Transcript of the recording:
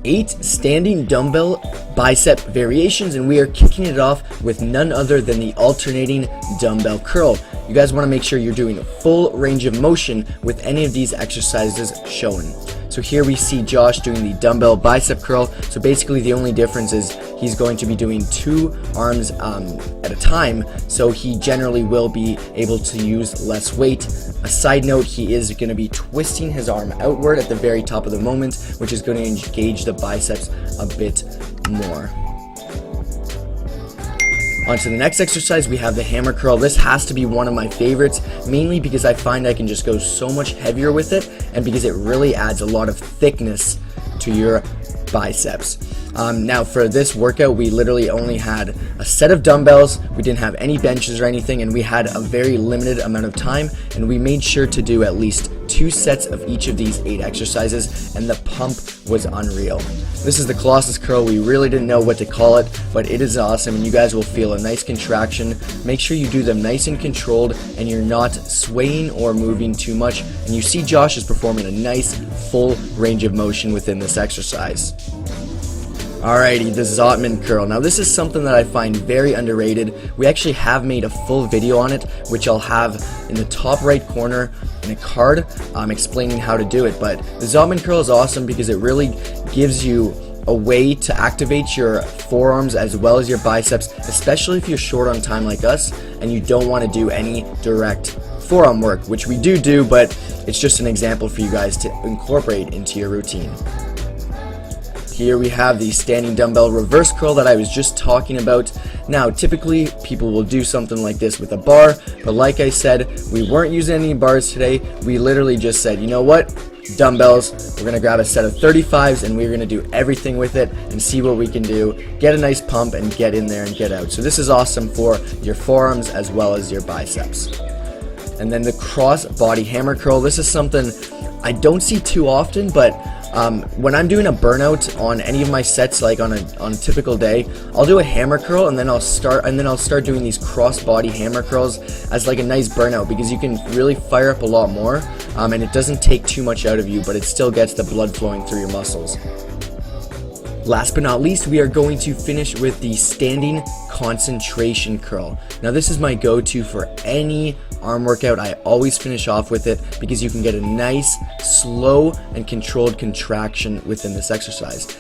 8 standing dumbbell bicep variations, and we are kicking it off with none other than the alternating dumbbell curl. You guys want to make sure you're doing a full range of motion with any of these exercises shown. So here we see Josh doing the dumbbell bicep curl. So basically the only difference is he's going to be doing 2 arms at a time, so he generally will be able to use less weight. A side note, he is going to be twisting his arm outward at the very top of the moment, which is going to engage the biceps a bit more. On to the next exercise, we have the hammer curl. This has to be one of my favorites, mainly because I find I can just go so much heavier with it, and because it really adds a lot of thickness to your biceps. Now for this workout, we literally only had a set of dumbbells, we didn't have any benches or anything, and we had a very limited amount of time, and we made sure to do at least 2 sets of each of these 8 exercises, and the pump was unreal. This is the Colossus curl. We really didn't know what to call it, but it is awesome, and you guys will feel a nice contraction. Make sure you do them nice and controlled, and you're not swaying or moving too much, and you see Josh is performing a nice full range of motion within this exercise. Alrighty, the Zotman curl. Now this is something that I find very underrated. We actually have made a full video on it, which I'll have in the top right corner in a card explaining how to do it. But the Zotman curl is awesome because it really gives you a way to activate your forearms as well as your biceps, especially if you're short on time like us and you don't want to do any direct forearm work, which we do, but it's just an example for you guys to incorporate into your routine. Here we have the standing dumbbell reverse curl that I was just talking about. Now, typically people will do something like this with a bar, but like I said, we weren't using any bars today. We literally just said, you know what? Dumbbells, we're gonna grab a set of 35s and we're gonna do everything with it and see what we can do, get a nice pump and get in there and get out. So this is awesome for your forearms as well as your biceps. And then the cross body hammer curl. This is something I don't see too often, but when I'm doing a burnout on any of my sets, like on a typical day, I'll do a hammer curl and then I'll start doing these cross body hammer curls as like a nice burnout, because you can really fire up a lot more, and it doesn't take too much out of you, but it still gets the blood flowing through your muscles. Last but not least, we are going to finish with the standing concentration curl. Now this is my go-to for any arm workout. I always finish off with it because you can get a nice, slow, and controlled contraction within this exercise.